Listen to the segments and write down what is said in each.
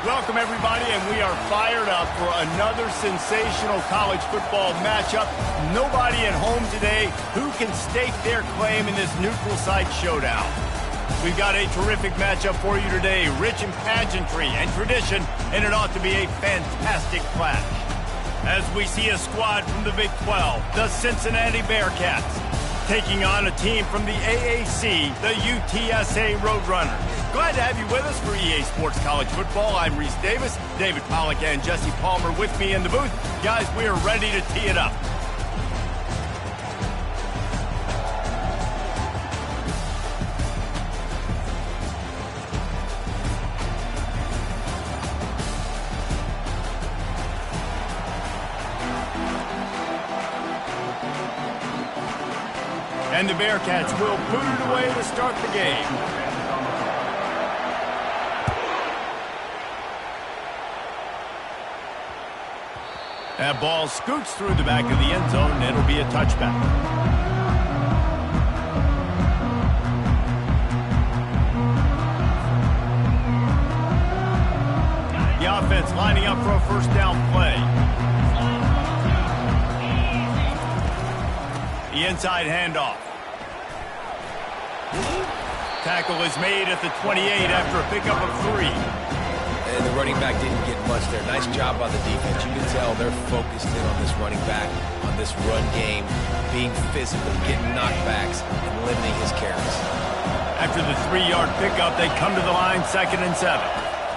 Welcome, everybody, and we are fired up for another sensational college football matchup. Nobody at home today who can stake their claim in this neutral site showdown. We've got a terrific matchup for you today, rich in pageantry and tradition, and it ought to be a fantastic clash. As we see a squad from the Big 12, the Cincinnati Bearcats, taking on a team from the AAC, the UTSA Roadrunners. Glad to have you with us for EA Sports College Football. I'm Reese Davis, David Pollack and Jesse Palmer with me in the booth. Guys, we are ready to tee it up. And the Bearcats will boot it away to start the game. That ball scoots through the back of the end zone, and it'll be a touchback. The offense lining up for a first down play. The inside handoff. Tackle is made at the 28 after a pickup of 3. And the running back didn't get much there. Nice job by the defense. You can tell they're focused in on this running back, on this run game, being physical, getting knockbacks, and limiting his carries. After the 3-yard pickup, they come to the line, 2nd and 7.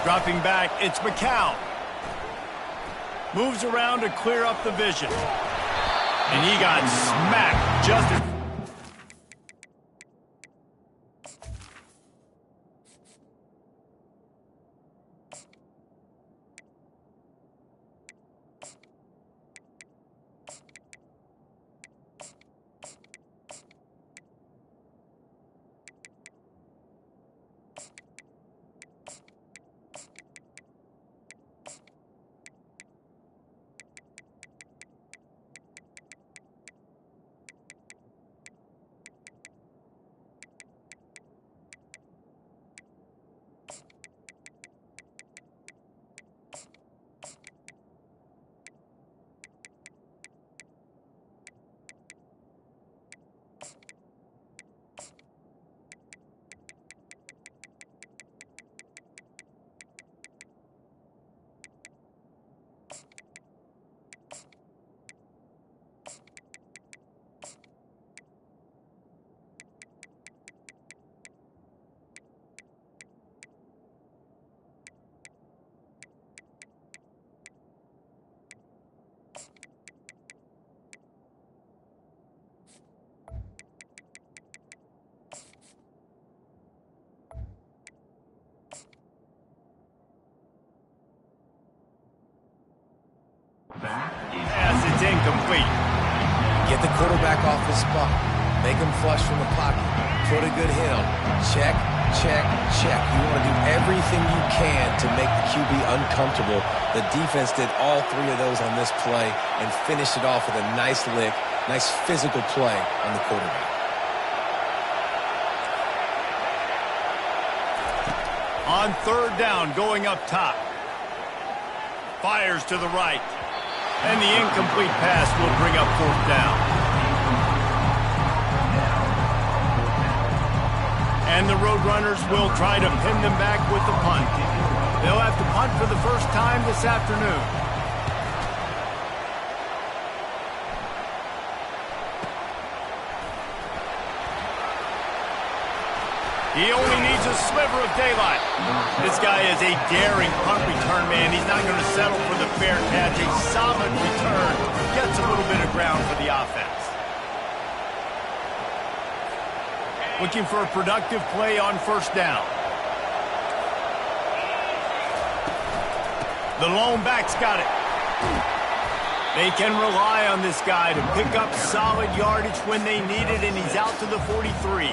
Dropping back, it's McCown. Moves around to clear up the vision. And he got smacked just as... Pass, it's incomplete. Get the quarterback off his spot. Make him flush from the pocket. Put a good hit on him. Check, check, check. You want to do everything you can to make the QB uncomfortable. The defense did all 3 of those on this play and finished it off with a nice lick, nice physical play on the quarterback. On 3rd down, going up top. Fires to the right. And the incomplete pass will bring up 4th down. And the Roadrunners will try to pin them back with the punt. They'll have to punt for the first time this afternoon. He only needs a sliver of daylight. This guy is a daring punt return man. He's not going to settle for the fair catch. A solid return. Gets a little bit of ground for the offense. Looking for a productive play on 1st down. The lone back's got it. They can rely on this guy to pick up solid yardage when they need it, and he's out to the 43.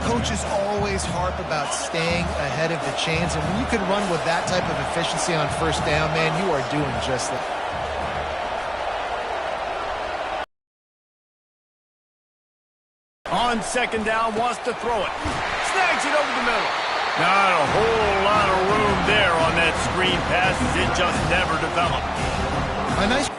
Coaches always harp about staying ahead of the chains, and when you can run with that type of efficiency on 1st down, man, you are doing just that. On 2nd down, wants to throw it. Snags it over the middle. Not a whole lot of room there on that screen pass as it just never developed. A nice...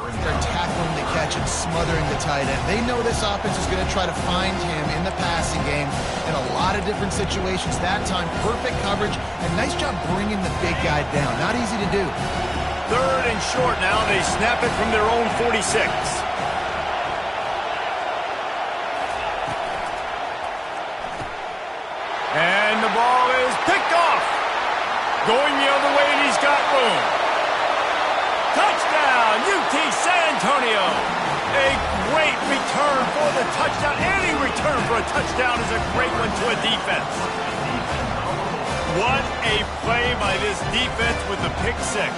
They're tackling the catch and smothering the tight end. They know this offense is going to try to find him in the passing game in a lot of different situations. That time, perfect coverage, and nice job bringing the big guy down. Not easy to do. 3rd and short now. They snap it from their own 46. And the ball is picked off. Going the other way, and he's got room. Touchdown, UT San Antonio. A great return for the touchdown. Any return for a touchdown is a great one to a defense. What a play by this defense with the pick 6.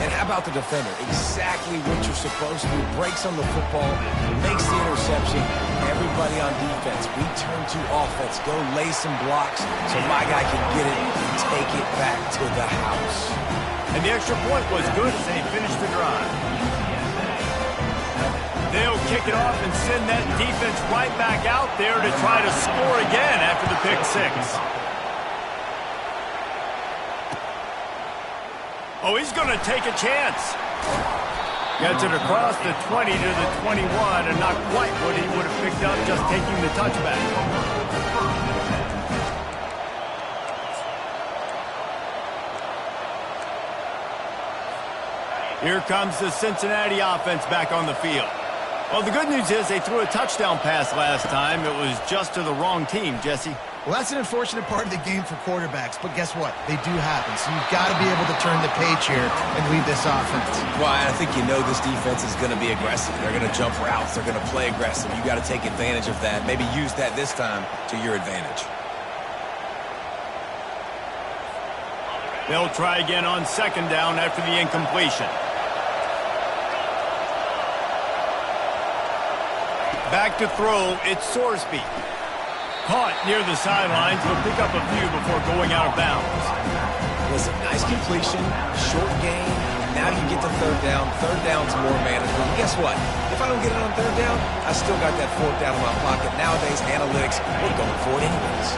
And how about the defender? Exactly what you're supposed to do. Breaks on the football, makes the interception. Everybody on defense, we turn to offense. Go lay some blocks so my guy can get it and take it back to the house. And the extra point was good as they finished the drive. They'll kick it off and send that defense right back out there to try to score again after the pick 6. Oh, he's going to take a chance. Gets it across the 20 to the 21, and not quite what he would have picked up just taking the touchback. Here comes the Cincinnati offense back on the field. Well, the good news is they threw a touchdown pass last time. It was just to the wrong team, Jesse. Well, that's an unfortunate part of the game for quarterbacks, but guess what? They do happen, so you've got to be able to turn the page here and lead this offense. Well, I think you know this defense is going to be aggressive. They're going to jump routes. They're going to play aggressive. You got to take advantage of that. Maybe use that this time to your advantage. They'll try again on 2nd down after the incompletion. Back to throw, it's Sorsby. Caught near the sidelines. He'll pick up a few before going out of bounds. Listen, nice completion, short game. Now you get to 3rd down. 3rd down's more manageable. And guess what? If I don't get it on 3rd down, I still got that 4th down in my pocket. Nowadays, analytics, we're going for it anyways.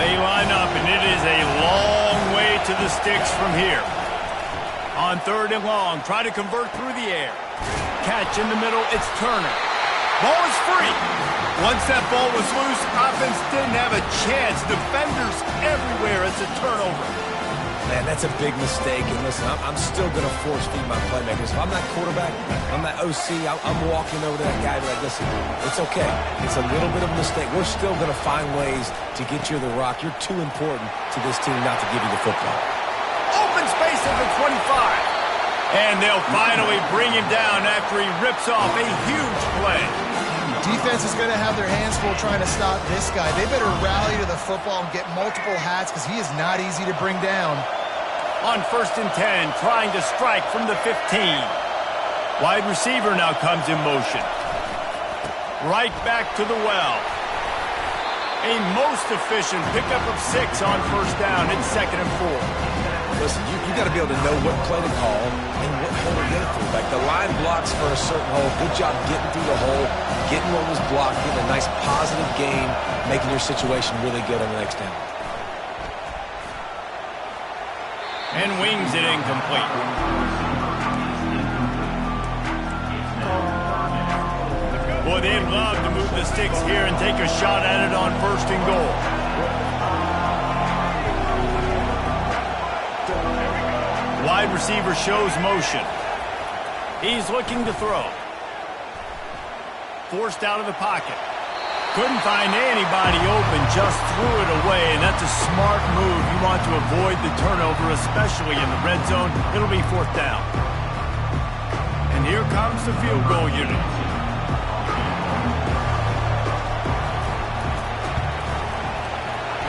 They line up, and it is a long way to the sticks from here. On 3rd and long, try to convert through the air. Catch in the middle, it's Turner. Ball is free. Once that ball was loose, offense didn't have a chance. Defenders everywhere. It's a turnover. Man, that's a big mistake. And listen, I'm still going to force feed my playmakers. If I'm that quarterback, I'm that OC, I'm walking over to that guy and be like, listen, it's okay. It's a little bit of a mistake. We're still going to find ways to get you the rock. You're too important to this team not to give you the football. Open space at the 25. And they'll finally bring him down after he rips off a huge play. Defense is going to have their hands full trying to stop this guy. They better rally to the football and get multiple hats because he is not easy to bring down. On 1st and 10, trying to strike from the 15. Wide receiver now comes in motion. Right back to the well. A most efficient pickup of 6 on 1st down. It's 2nd and 4. Listen, you got to be able to know what play to call and what hole to get it through. Like the line blocks for a certain hole. Good job getting through the hole, getting what was blocked, getting a nice positive gain, making your situation really good on the next down. And wings it incomplete. Boy, they'd love to move the sticks here and take a shot at it on 1st and goal. Wide receiver shows motion. He's looking to throw. Forced out of the pocket. Couldn't find anybody open, just threw it away, and that's a smart move. You want to avoid the turnover, especially in the red zone. It'll be 4th down. And here comes the field goal unit.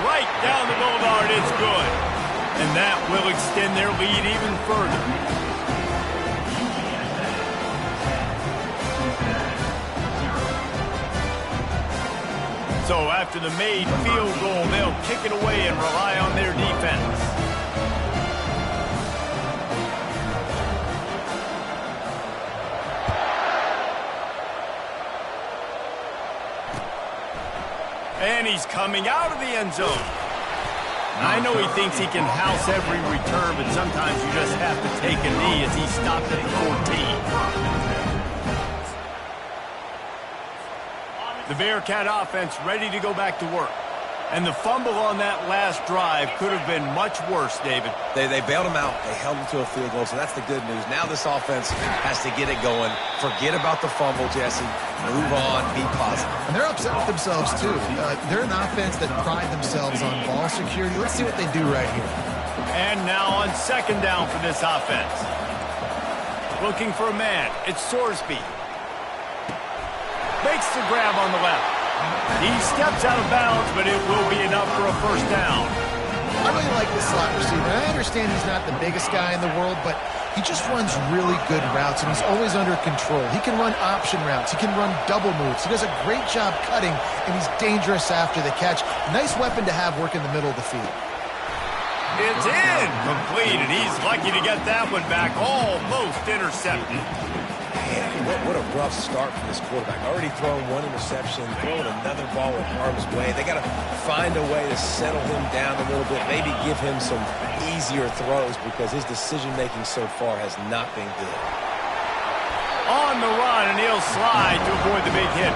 Right down the boulevard, it's good. And that will extend their lead even further. So after the made field goal, they'll kick it away and rely on their defense. And he's coming out of the end zone. I know he thinks he can house every return, but sometimes you just have to take a knee as he stopped at the 14. The Bearcat offense ready to go back to work. And the fumble on that last drive could have been much worse, David. They bailed him out. They held him to a field goal, so that's the good news. Now this offense has to get it going. Forget about the fumble, Jesse. Move on. Be positive. And they're upset with themselves, too. They're an offense that pride themselves on ball security. Let's see what they do right here. And now on second down for this offense. Looking for a man. It's Sorsby. Makes the grab on the left. He steps out of bounds, but it will be enough for a first down. I really like this slot receiver. I understand he's not the biggest guy in the world, but he just runs really good routes, and he's always under control. He can run option routes. He can run double moves. He does a great job cutting, and he's dangerous after the catch. Nice weapon to have work in the middle of the field. It's incomplete, and he's lucky to get that one back. Almost intercepted. Man, what a rough start for this quarterback. Already thrown one interception, throwing another ball in harm's way. They got to find a way to settle him down a little bit, maybe give him some easier throws because his decision-making so far has not been good. On the run, and he'll slide to avoid the big hit.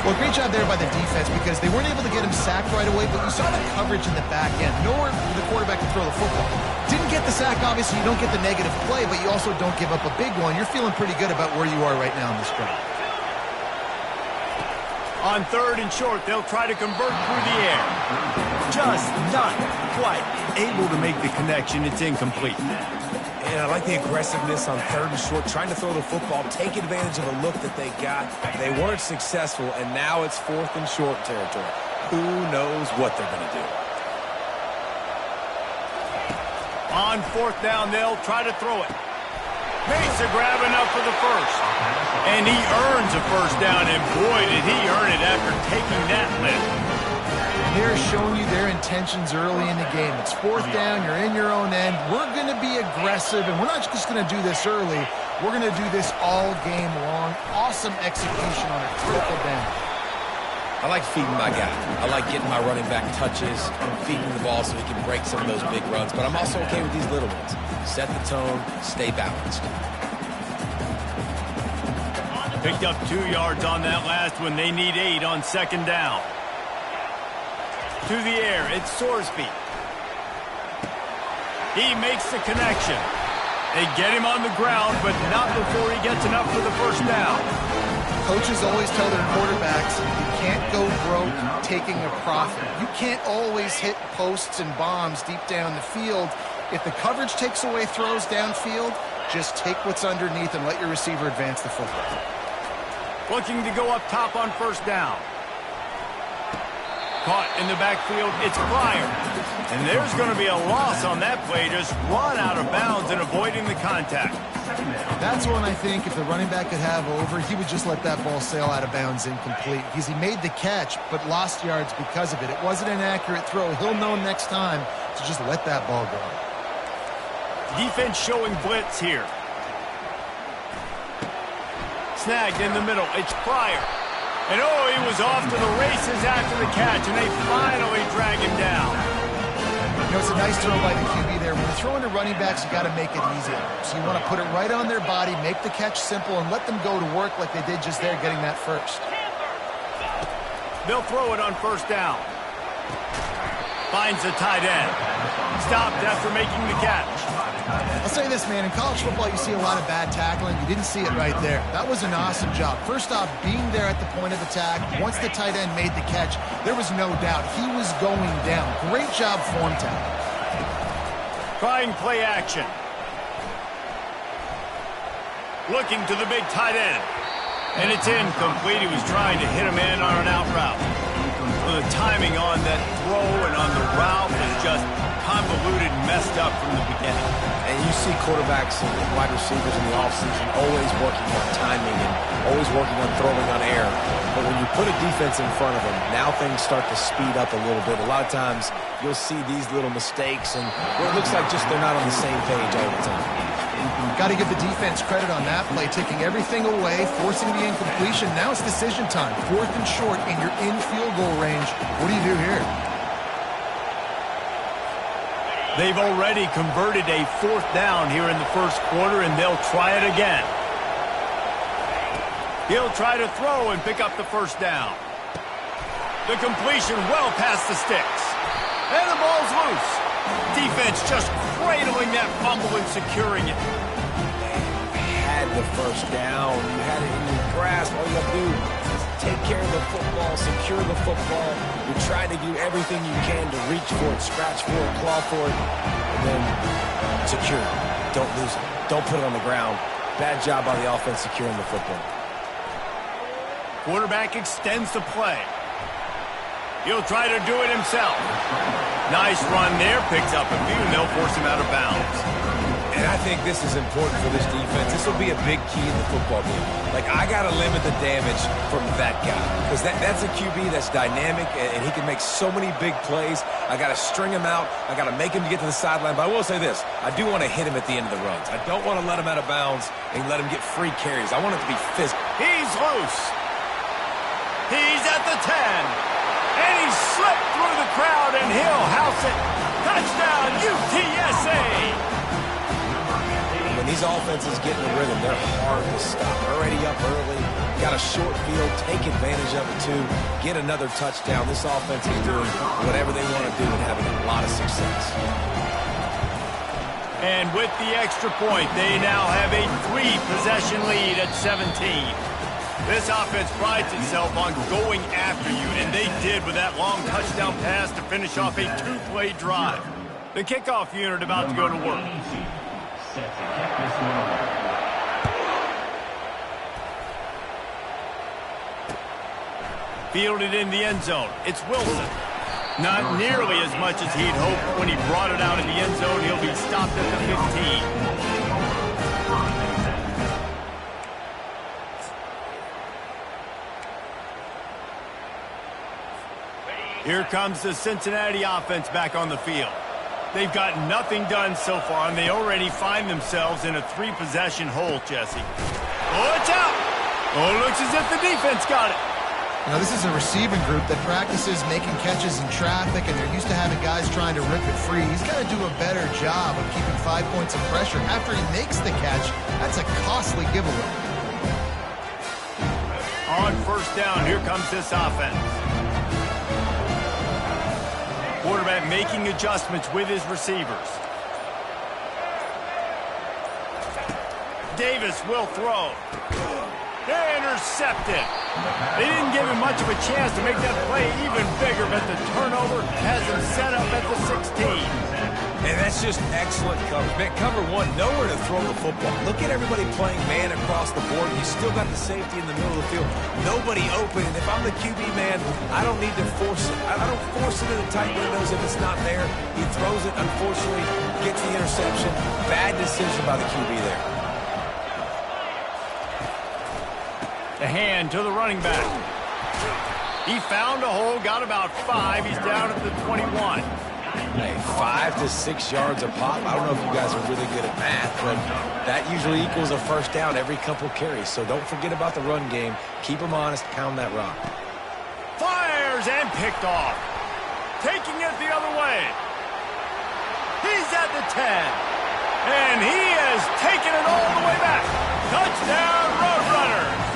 Well, great job there by the defense because they weren't able to get him sacked right away, but you saw the coverage in the back end. Nowhere for the quarterback to throw the football. Didn't get the sack, obviously. You don't get the negative play, but you also don't give up a big one. You're feeling pretty good about where you are right now in this drive. On third and short, they'll try to convert through the air. Just not quite able to make the connection. It's incomplete. And I like the aggressiveness on third and short, trying to throw the football, take advantage of a look that they got. They weren't successful, and now it's fourth and short territory. Who knows what they're going to do? On fourth down, they'll try to throw it. Makes a grab enough for the first. And he earns a first down, and boy, did he earn it after taking that lift. They're showing you their intentions early in the game. It's fourth down. You're in your own end. We're going to be aggressive, and we're not just going to do this early. We're going to do this all game long. Awesome execution on a critical down. I like feeding my guy. I like getting my running back touches, feeding the ball so he can break some of those big runs. But I'm also okay with these little ones. Set the tone, stay balanced. Picked up 2 yards on that last one. They need 8 on second down. To the air, it's Sorsby. He makes the connection. They get him on the ground, but not before he gets enough for the first down. Coaches always tell their quarterbacks, you can't go broke taking a profit. You can't always hit posts and bombs deep down the field. If the coverage takes away throws downfield, just take what's underneath and let your receiver advance the football. Looking to go up top on first down. Caught in the backfield, it's Pryor. And there's going to be a loss on that play. Just run out of bounds and avoiding the contact. That's one I think if the running back could have over, he would just let that ball sail out of bounds incomplete. Because he made the catch, but lost yards because of it. It wasn't an accurate throw. He'll know next time to just let that ball go. Defense showing blitz here. Snagged in the middle. It's Pryor. And oh, he was off to the races after the catch, and they finally drag him down. You know, it's a nice throw by the QB there. When you're throwing to running backs, you got to make it easy. So you want to put it right on their body, make the catch simple, and let them go to work like they did just there, getting that first. They'll throw it on first down. Finds the tight end. Stopped after making the catch. I'll say this, man. In college football, you see a lot of bad tackling. You didn't see it right there. That was an awesome job. First off, being there at the point of attack. Once the tight end made the catch, there was no doubt he was going down. Great job form tackle. Trying play action. Looking to the big tight end. And it's incomplete. He was trying to hit a man on an out route. Well, the timing on that throw and on the route was just convoluted and messed up from the beginning. And you see quarterbacks and wide receivers in the offseason always working on timing and always working on throwing on air. But when you put a defense in front of them, now things start to speed up a little bit. A lot of times you'll see these little mistakes and where it looks like just they're not on the same page all the time. Got to give the defense credit on that play, taking everything away, forcing the incompletion. Now it's decision time. 4th and short, and you're in field goal range. What do you do here? They've already converted a 4th down here in the first quarter, and they'll try it again. He'll try to throw and pick up the first down. The completion well past the sticks. And the ball's loose. Defense just cradling that fumble and securing it. Had the first down. You had it in your grasp. All you got to do is take care of the football, secure the football. You're trying to do everything you can to reach for it, scratch for it, claw for it, and then secure it. Don't lose it. Don't put it on the ground. Bad job by the offense securing the football. Quarterback extends the play. He'll try to do it himself. Nice run there. Picks up a few, and they'll force him out of bounds. And I think this is important for this defense. This will be a big key in the football game. Like, I got to limit the damage from that guy. Because that's a QB that's dynamic, and he can make so many big plays. I got to string him out. I got to make him get to the sideline. But I will say this. I do want to hit him at the end of the runs. I don't want to let him out of bounds and let him get free carries. I want it to be physical. He's loose. He's at the 10. And he slipped through the crowd, and he'll house it. Touchdown, UTSA! When these offenses get in the rhythm, they're hard to stop. Already up early, got a short field, take advantage of it too, get another touchdown. This offense is doing whatever they want to do and having a lot of success. And with the extra point, they now have a 3-possession lead at 17. This offense prides itself on going after you, and they did with that long touchdown pass to finish off a 2-play drive. The kickoff unit about to go to work. Fielded in the end zone. It's Wilson. Not nearly as much as he'd hoped when he brought it out in the end zone. He'll be stopped at the 15. Here comes the Cincinnati offense back on the field. They've got nothing done so far, and they already find themselves in a 3-possession hole, Jesse. Oh, it's out! Oh, looks as if the defense got it. Now, this is a receiving group that practices making catches in traffic, and they're used to having guys trying to rip it free. He's got to do a better job of keeping 5 points of pressure after he makes the catch. That's a costly giveaway. On first down, here comes this offense. Quarterback making adjustments with his receivers. Davis will throw. Intercepted. They didn't give him much of a chance to make that play even bigger, but the turnover has him set up at the 16. And that's just excellent coverage. Man, cover one, nowhere to throw the football. Look at everybody playing man across the board. You still got the safety in the middle of the field. Nobody open. And if I'm the QB man, I don't need to force it. I don't force it into tight windows if it's not there. He throws it, unfortunately, gets the interception. Bad decision by the QB there. The hand to the running back. He found a hole, got about 5. He's down at the 21. Hey, 5 to 6 yards a pop. I don't know if you guys are really good at math, but that usually equals a first down every couple carries. So don't forget about the run game. Keep them honest. Pound that rock. Fires and picked off. Taking it the other way. He's at the 10. And he has taken it all the way back. Touchdown, Roadrunners.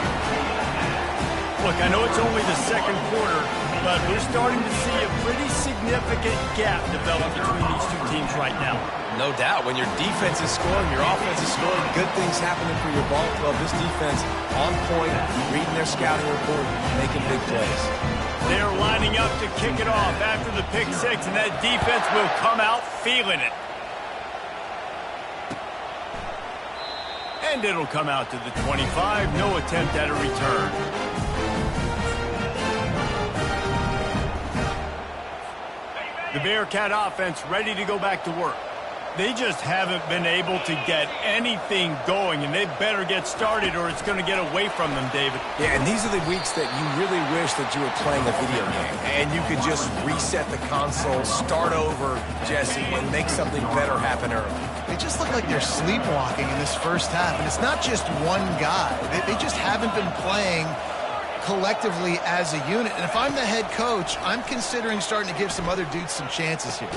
Look, I know it's only the second quarter, but we're starting to see a pretty significant gap develop between these two teams right now. No doubt. When your defense is scoring, your offense is scoring, good things happening for your ball club. This defense on point, reading their scouting report, making big plays. They're lining up to kick it off after the pick 6, and that defense will come out feeling it. And it'll come out to the 25. No attempt at a return. The Bearcat offense ready to go back to work. They just haven't been able to get anything going, and they better get started or it's going to get away from them, David. Yeah, and these are the weeks that you really wish that you were playing a video game and you could just reset the console, start over, Jesse, and make something better happen early. They just look like they're sleepwalking in this first half, and it's not just one guy. They just haven't been playing collectively as a unit. And if I'm the head coach, I'm considering starting to give some other dudes some chances here.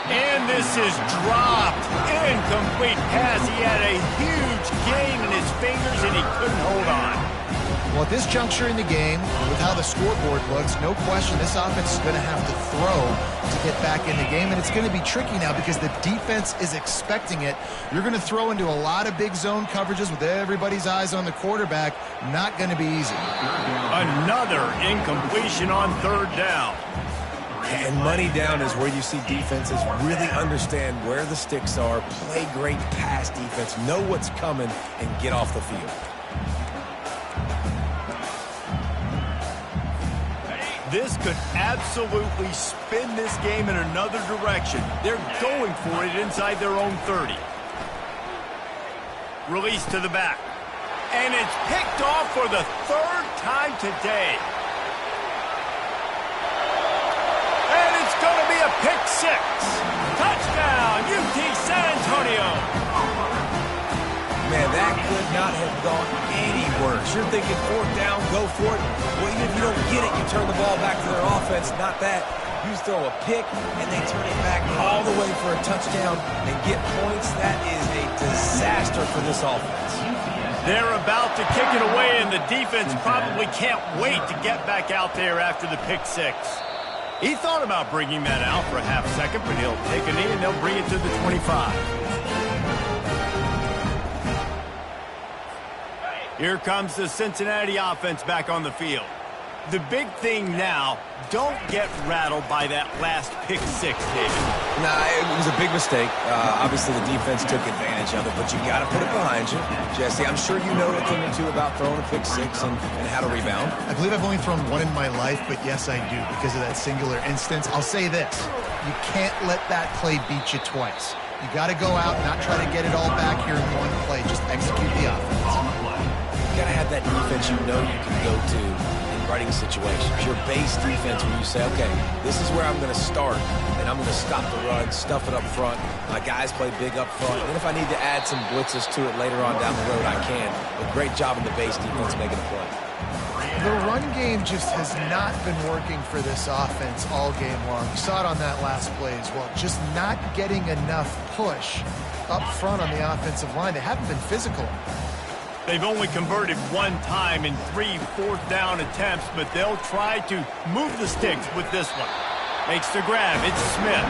And this is dropped. Incomplete pass. He had a huge gain in his fingers, and he couldn't hold on. Well, at this juncture in the game, with how the scoreboard looks, no question this offense is going to have to throw to get back in the game, and it's going to be tricky now because the defense is expecting it. You're going to throw into a lot of big zone coverages with everybody's eyes on the quarterback. Not going to be easy. Another incompletion on third down. And money down is where you see defenses really understand where the sticks are, play great pass defense, know what's coming, and get off the field. This could absolutely spin this game in another direction. They're going for it inside their own 30. Release to the back. And it's picked off for the third time today. And it's going to be a pick six. Touchdown, UT San Antonio. Man, that could not have gone any worse. You're thinking fourth down, go for it. Well, even if you don't get it, you turn the ball back to their offense. Not that. You throw a pick, and they turn it back all the way for a touchdown and get points. That is a disaster for this offense. They're about to kick it away, and the defense probably can't wait to get back out there after the pick six. He thought about bringing that out for a half second, but he'll take a knee, and they'll bring it to the 25. Here comes the Cincinnati offense back on the field. The big thing now, don't get rattled by that last pick six, David. Nah, it was a big mistake. Obviously, the defense took advantage of it, but you got to put it behind you. Jesse, I'm sure you know a thing or two about throwing a pick six and how to rebound. I believe I've only thrown one in my life, but yes, I do because of that singular instance. I'll say this. You can't let that play beat you twice. You got to go out and not try to get it all back here in one play. Just execute the offense. You got to have that defense you know you can go to in running situations. Your base defense where you say, okay, this is where I'm going to start, and I'm going to stop the run, stuff it up front. My guys play big up front. And if I need to add some blitzes to it later on down the road, I can. But great job in the base defense making a play. The run game just has not been working for this offense all game long. You saw it on that last play as well. Just not getting enough push up front on the offensive line. They haven't been physical. They've only converted one time in 3 fourth-down attempts, but they'll try to move the sticks with this one. Makes the grab. It's Smith.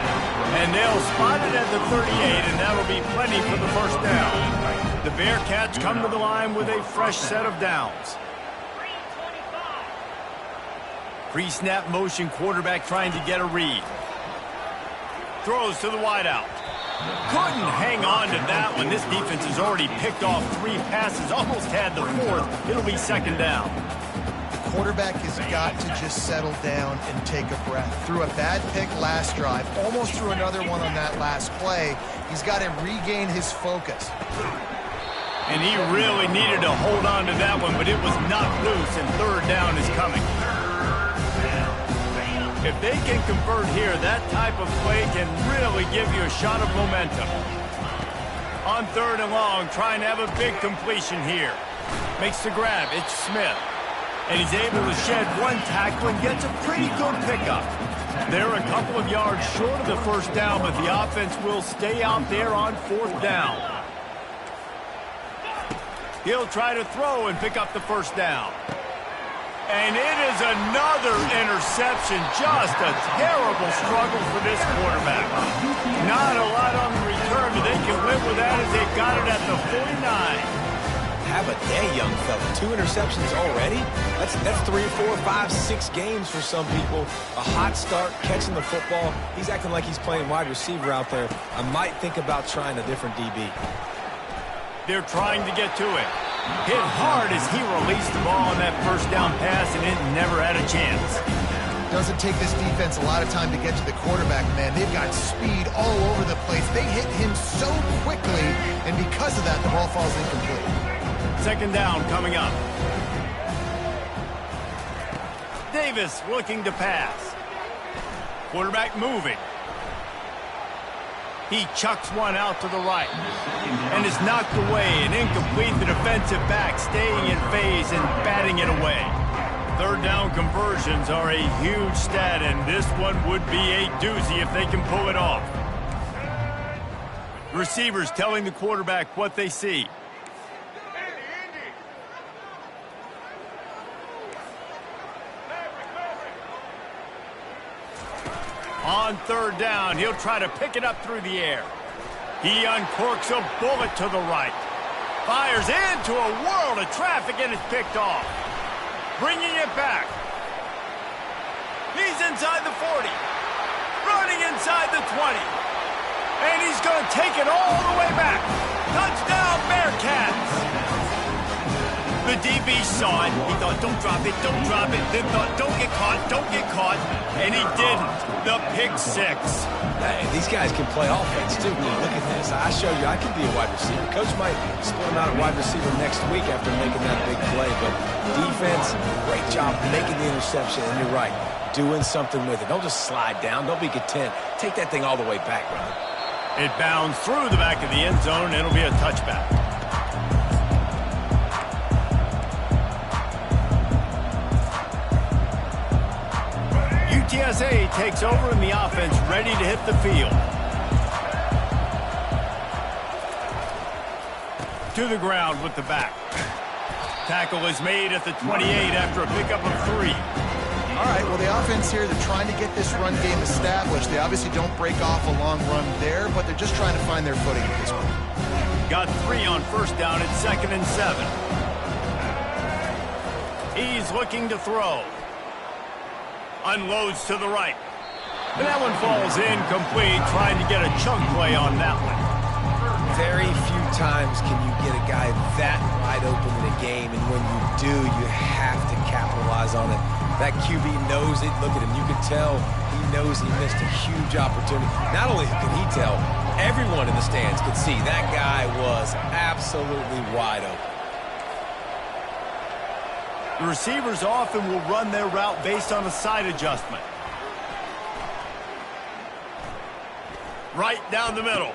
And they'll spot it at the 38, and that'll be plenty for the first down. The Bearcats come to the line with a fresh set of downs. Pre-snap motion quarterback trying to get a read. Throws to the wideout. Couldn't hang on to that one. This defense has already picked off 3 passes, almost had the 4th. It'll be second down. The quarterback has got to just settle down and take a breath. Threw a bad pick last drive, almost threw another one on that last play. He's got to regain his focus. And he really needed to hold on to that one, but it was knocked loose, and third down is coming. If they can convert here, that type of play can really give you a shot of momentum. On third and long, trying to have a big completion here. Makes the grab. It's Smith. And he's able to shed one tackle and gets a pretty good pickup. They're a couple of yards short of the first down, but the offense will stay out there on fourth down. He'll try to throw and pick up the first down. And it is another interception. Just a terrible struggle for this quarterback. Not a lot on the return, but they can live with that as they got it at the 49. Have a day, young fella. 2 interceptions already? That's 3, 4, 5, 6 games for some people. A hot start, catching the football. He's acting like he's playing wide receiver out there. I might think about trying a different DB. They're trying to get to it. Hit hard as he released the ball on that first down pass, and it never had a chance. Doesn't take this defense a lot of time to get to the quarterback, man. They've got speed all over the place. They hit him so quickly, and because of that, the ball falls incomplete. Second down coming up. Davis looking to pass. Quarterback moving. He chucks one out to the right and is knocked away and incomplete. The defensive back staying in phase and batting it away. Third down conversions are a huge stat, and this one would be a doozy if they can pull it off. Receivers telling the quarterback what they see. On third down, he'll try to pick it up through the air. He uncorks a bullet to the right. Fires into a world of traffic and is picked off. Bringing it back. He's inside the 40. Running inside the 20. And he's going to take it all the way back. Touchdown, Bearcats. The DB saw it. He thought, don't drop it, don't drop it. Then thought, don't get caught, don't get caught. And he didn't. The pick six. Hey, these guys can play offense, too. Look at this. I show you I can be a wide receiver. Coach might split him out at wide receiver next week after making that big play. But defense, great job making the interception. And you're right, doing something with it. Don't just slide down. Don't be content. Take that thing all the way back, brother. It bounds through the back of the end zone. It'll be a touchback. UTSA takes over in the offense, ready to hit the field. To the ground with the back. Tackle is made at the 28 after a pickup of 3. All right, well, the offense here, they're trying to get this run game established. They obviously don't break off a long run there, but they're just trying to find their footing at this point. Got 3 on first down at 2nd and 7. He's looking to throw. Unloads to the right. And that one falls incomplete, trying to get a chunk play on that one. Very few times can you get a guy that wide open in a game, and when you do, you have to capitalize on it. That QB knows it. Look at him. You can tell he knows he missed a huge opportunity. Not only can he tell, everyone in the stands could see that guy was absolutely wide open. The receivers often will run their route based on a side adjustment. Right down the middle.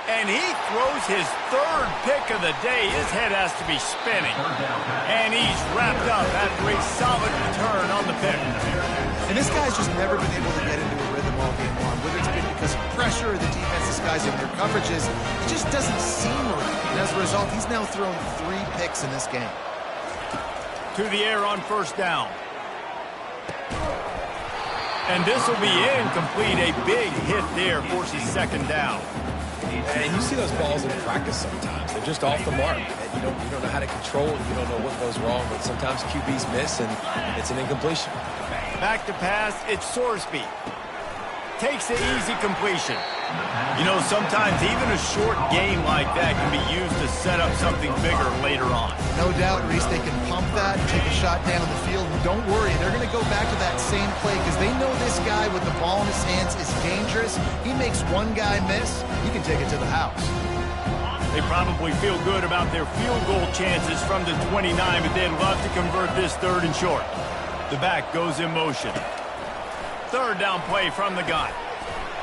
And he throws his 3rd pick of the day. His head has to be spinning. And he's wrapped up after a solid return on the pick. And this guy's just never been able to get into a rhythm all game long. Whether it's been because of pressure or the defense disguising their coverages, it just doesn't seem right. And as a result, he's now thrown 3 picks in this game. To the air on first down. And this will be incomplete. A big hit there forces 2nd down. And you see those balls in practice sometimes. They're just off the mark. And you don't know how to control it. You don't know what goes wrong. But sometimes QBs miss, and it's an incompletion. Back to pass, it's Sorsby. Takes the easy completion. You know, sometimes even a short game like that can be used to set up something bigger later on. No doubt, Reese, they can pump that and take a shot down the field. And don't worry, they're going to go back to that same play because they know this guy with the ball in his hands is dangerous. He makes one guy miss, he can take it to the house. They probably feel good about their field goal chances from the 29, but they'd love to convert this 3rd and short. The back goes in motion. 3rd down play from the gun.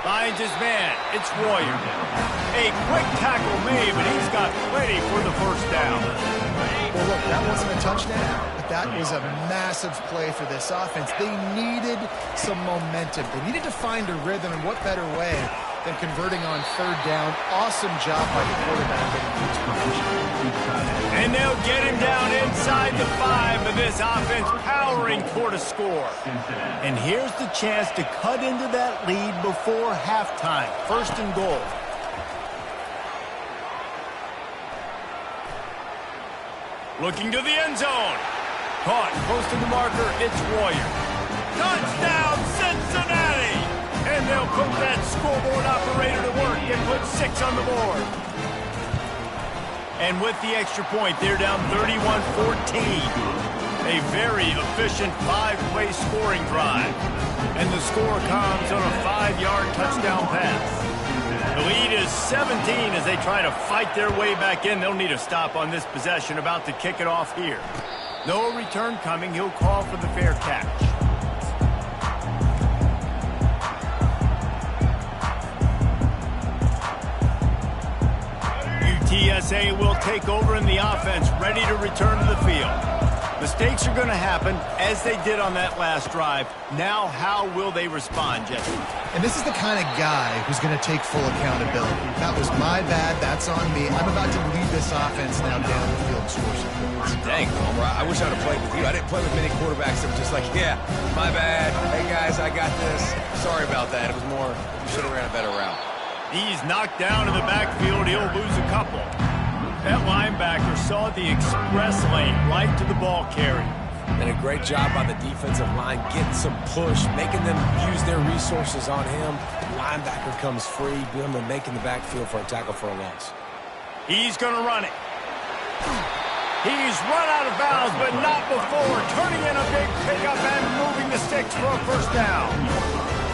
Finds his man. It's Warrior. A quick tackle made, but he's got plenty for the first down. Well, look, that wasn't a touchdown, but that was a massive play for this offense. They needed some momentum. They needed to find a rhythm, and what better way than converting on 3rd down. Awesome job by the quarterback getting to his position. And they'll get him down inside the 5, but this offense powering toward a score. And here's the chance to cut into that lead before halftime. 1st and goal. Looking to the end zone. Caught close to the marker. It's Warrior. Touchdown, Cincinnati! And they'll put that scoreboard operator to work and put 6 on the board. And with the extra point, they're down 31-14. A very efficient 5-play scoring drive. And the score comes on a 5-yard touchdown pass. The lead is 17 as they try to fight their way back in. They'll need a stop on this possession, about to kick it off here. No return coming. He'll call for the fair catch. UTSA will take over in the offense, ready to return to the field. Mistakes are going to happen, as they did on that last drive. Now, how will they respond, Jesse? And this is the kind of guy who's going to take full accountability. That was my bad. That's on me. I'm about to lead this offense now down the field and score some points. Dang, Homer, I wish I'd have played with you. I didn't play with many quarterbacks that were just like, yeah, my bad. Hey, guys, I got this. Sorry about that. It was more, you should have ran a better route. He's knocked down in the backfield. He'll lose a couple. That linebacker saw the express lane right to the ball carrier. And a great job by the defensive line getting some push, making them use their resources on him. The linebacker comes free, boom, and making the backfield for a tackle for a loss. He's going to run it. He's run out of bounds, but not before turning in a big pickup and moving the sticks for a first down.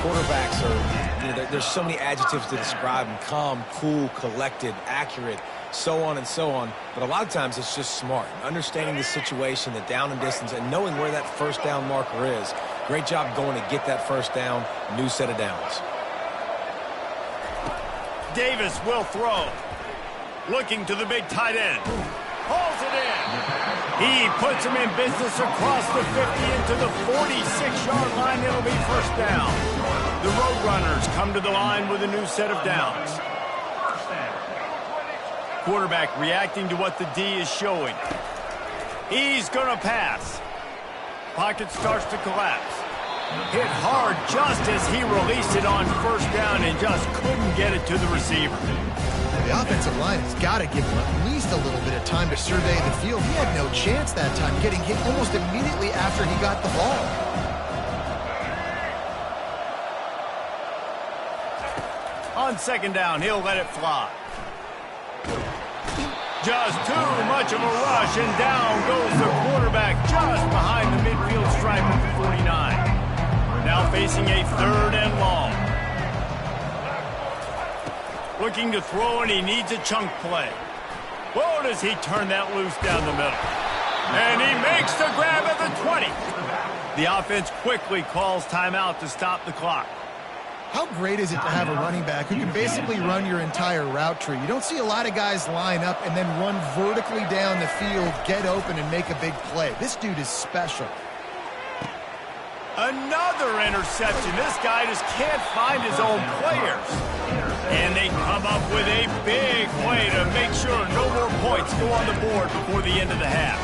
Quarterbacks are, there's so many adjectives to describe them: calm, cool, collected, accurate, so on and so on. But a lot of times it's just smart, understanding the situation, the down and distance, and knowing where that first down marker is. Great job going to get that first down, new set of downs. Davis will throw. Looking to the big tight end. Hauls it in. He puts him in business across the 50 into the 46-yard line. It'll be first down. The Roadrunners come to the line with a new set of downs. Quarterback reacting to what the D is showing. He's going to pass. Pocket starts to collapse. Hit hard just as he released it on first down and just couldn't get it to the receiver. The offensive line has got to give him at least a little bit of time to survey the field. He had no chance that time, getting hit almost immediately after he got the ball. On second down, he'll let it fly. Just too much of a rush, and down goes the quarterback just behind the midfield stripe at the 49. Now facing a third and long. Looking to throw, and he needs a chunk play. Whoa, does he turn that loose down the middle. And he makes the grab at the 20. The offense quickly calls timeout to stop the clock. How great is it to have a running back who can basically run your entire route tree? You don't see a lot of guys line up and then run vertically down the field, get open, and make a big play. This dude is special. Another interception. This guy just can't find his own players. And they come up with a big play to make sure no more points go on the board before the end of the half.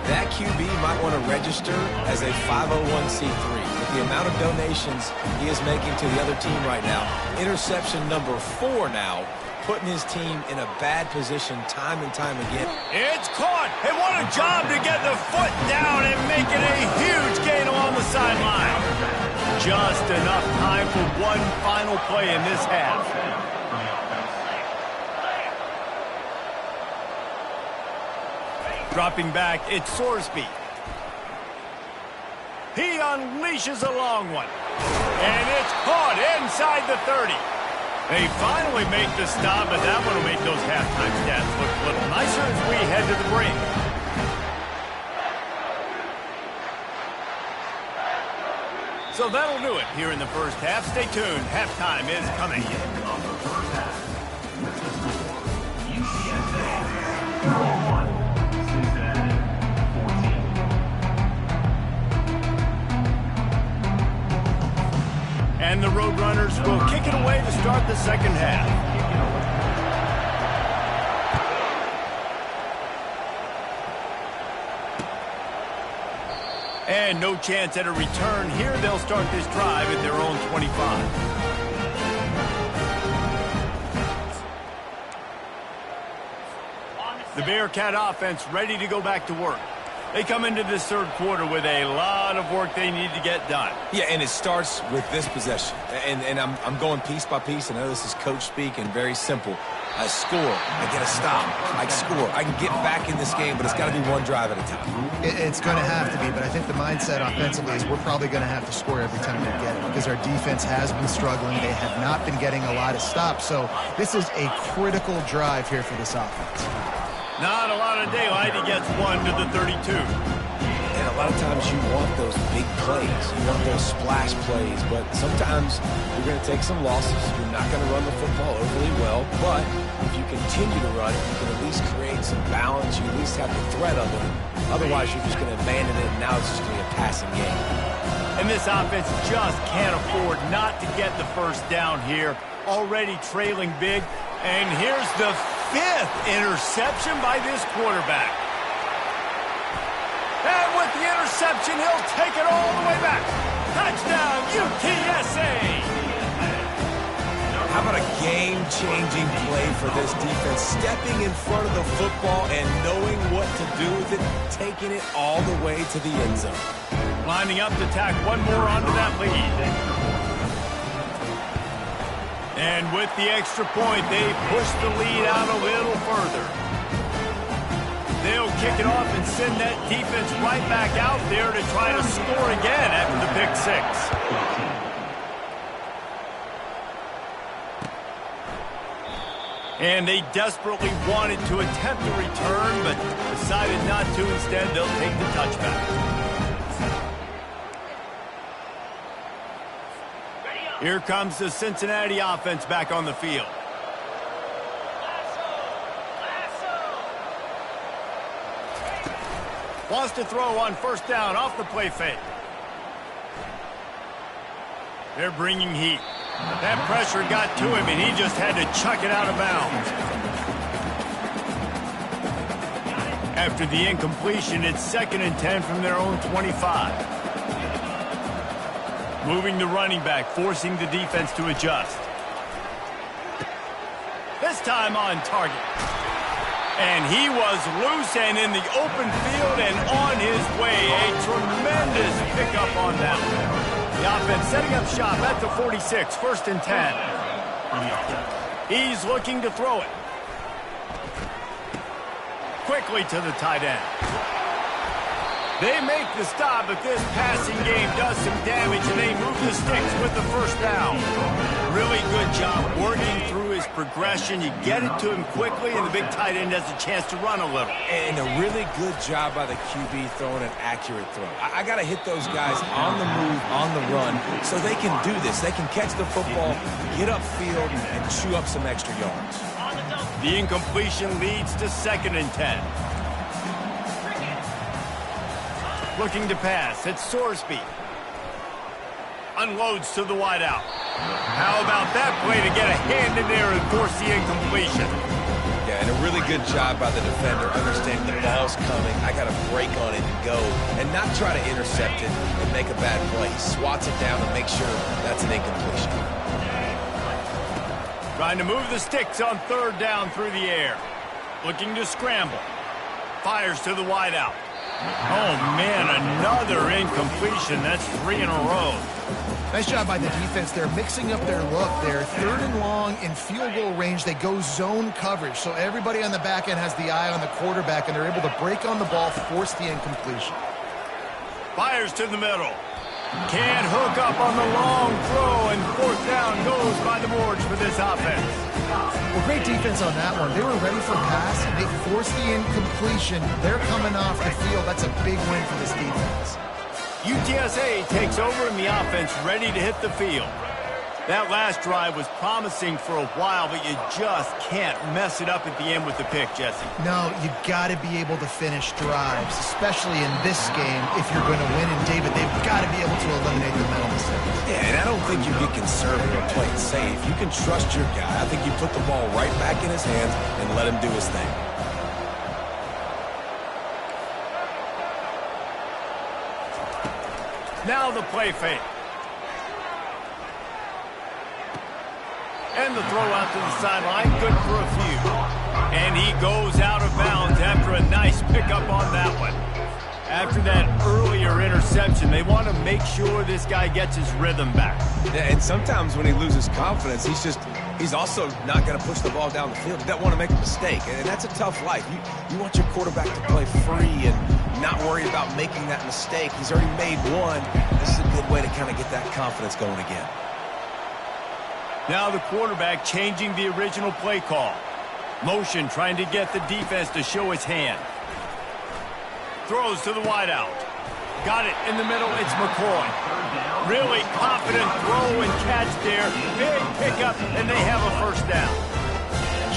That QB might want to register as a 501c3. With the amount of donations he is making to the other team right now, interception number 4 now, putting his team in a bad position time and time again. It's caught, and what a job to get the foot down and make it a huge gain along the sideline. Just enough time for one final play in this half. Dropping back, it's Sorsby. He unleashes a long one. And it's caught inside the 30. They finally make the stop, but that one will make those halftime stats look a little nicer as we head to the break. So that'll do it here in the first half. Stay tuned. Halftime is coming. And the Roadrunners will kick it away to start the second half. And no chance at a return here. They'll start this drive at their own 25. The Bearcat offense ready to go back to work. They come into this third quarter with a lot of work they need to get done. Yeah, and it starts with this possession. And I'm going piece by piece. I know this is coach speak and very simple. I score, I get a stop, I score. I can get back in this game, but it's got to be one drive at a time. It's going to have to be, but I think the mindset offensively is we're probably going to have to score every time we get it because our defense has been struggling. They have not been getting a lot of stops, so this is a critical drive here for this offense. Not a lot of daylight. He gets 1 to the 32. And a lot of times you want those big plays. You want those splash plays. But sometimes you're going to take some losses. You're not going to run the football overly well. But if you continue to run it, you can at least create some balance. You at least have the threat of it. Otherwise, you're just going to abandon it, and now it's just going to be a passing game. And this offense just can't afford not to get the first down here. Already trailing big. And here's the 5th interception by this quarterback. And with the interception, he'll take it all the way back. Touchdown, UTSA! How about a game-changing play for this defense? Stepping in front of the football and knowing what to do with it, taking it all the way to the end zone. Lining up to tack one more onto that lead. And with the extra point, they push the lead out a little further. They'll kick it off and send that defense right back out there to try to score again after the pick 6. And they desperately wanted to attempt a return, but decided not to. Instead, they'll take the touchback. Here comes the Cincinnati offense back on the field. Wants to throw on first down off the play fake. They're bringing heat. That pressure got to him, and he just had to chuck it out of bounds. After the incompletion, it's 2nd and 10 from their own 25. Moving the running back, forcing the defense to adjust. This time on target. And he was loose and in the open field and on his way. A tremendous pickup on that one. The offense setting up shop at the 46, 1st and 10. He's looking to throw it. Quickly to the tight end. They make the stop, but this passing game does some damage, and they move the sticks with the first down. Really good job working through his progression. You get it to him quickly, and the big tight end has a chance to run a little. And a really good job by the QB throwing an accurate throw. I got to hit those guys on the move, on the run, so they can do this. They can catch the football, get upfield, and chew up some extra yards. The incompletion leads to 2nd and 10. Looking to pass. It's Sorsby. Unloads to the wideout. How about that play to get a hand in there and force the incompletion? Yeah, and a really good job by the defender, understanding the ball's coming. I got to break on it and go, and not try to intercept it and make a bad play. He swats it down and makes sure that's an incompletion. Trying to move the sticks on 3rd down through the air. Looking to scramble. Fires to the wideout. Oh, man, another incompletion. That's 3 in a row. Nice job by the defense. They're mixing up their look. They're 3rd and long in field goal range. They go zone coverage, so everybody on the back end has the eye on the quarterback, and they're able to break on the ball, force the incompletion. Fires to the middle. Can't hook up on the long throw, and 4th down goes by the boards for this offense. Well, great defense on that one. They were ready for a pass, and they forced the incompletion. They're coming off the field. That's a big win for this defense. UTSA takes over, and the offense ready to hit the field. That last drive was promising for a while, but you just can't mess it up at the end with the pick, Jesse. No, you got to be able to finish drives, especially in this game. If you're going to win, and David, they've got to be able to eliminate the mental mistakes. Yeah, and I don't think you get conservative or play it safe. You can trust your guy. I think you put the ball right back in his hands and let him do his thing. Now the play fake. And the throw out to the sideline, good for a few. And he goes out of bounds after a nice pickup on that one. After that earlier interception, they want to make sure this guy gets his rhythm back. Yeah, and sometimes when he loses confidence, he's also not going to push the ball down the field. He doesn't want to make a mistake, and that's a tough life. You want your quarterback to play free and not worry about making that mistake. He's already made one. This is a good way to kind of get that confidence going again. Now the quarterback changing the original play call. Motion trying to get the defense to show his hand. Throws to the wideout. Got it in the middle. It's McCoy. Really confident throw and catch there. Big pickup, and they have a first down.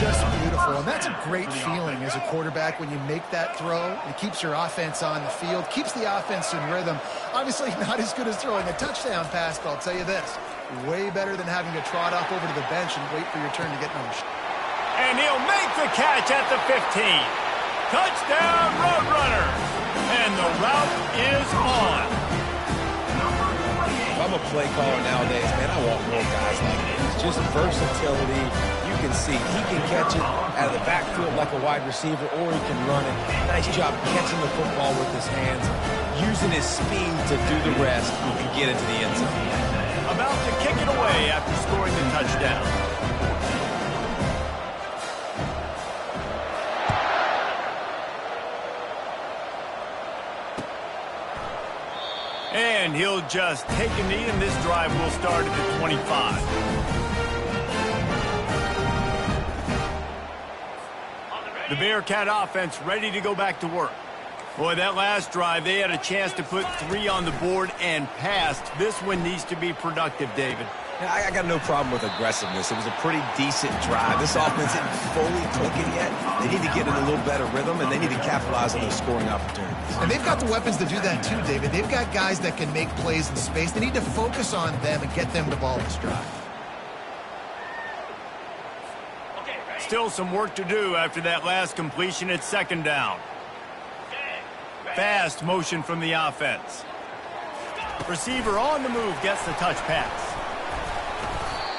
Just beautiful, and that's a great feeling as a quarterback when you make that throw. It keeps your offense on the field, keeps the offense in rhythm. Obviously not as good as throwing a touchdown pass, but I'll tell you this, way better than having to trot off over to the bench and wait for your turn to get motion. And he'll make the catch at the 15. Touchdown, Roadrunner. And the route is on. If I'm a play caller nowadays, man, I want more guys like this. Just versatility. You can see he can catch it out of the backfield like a wide receiver, or he can run it. Nice job catching the football with his hands, using his speed to do the rest and get into the end zone. About to kick it away after scoring the touchdown. And he'll just take a knee, and this drive will start at the 25. The Bearcat offense ready to go back to work. Boy, that last drive, they had a chance to put 3 on the board and passed. This one needs to be productive, David. I got no problem with aggressiveness. It was a pretty decent drive. This offense isn't fully clicking yet. They need to get in a little better rhythm, and they need to capitalize on those scoring opportunities. And they've got the weapons to do that too, David. They've got guys that can make plays in space. They need to focus on them and get them the ball this drive. Still some work to do after that last completion at second down. Fast motion from the offense. Receiver on the move gets the touch pass.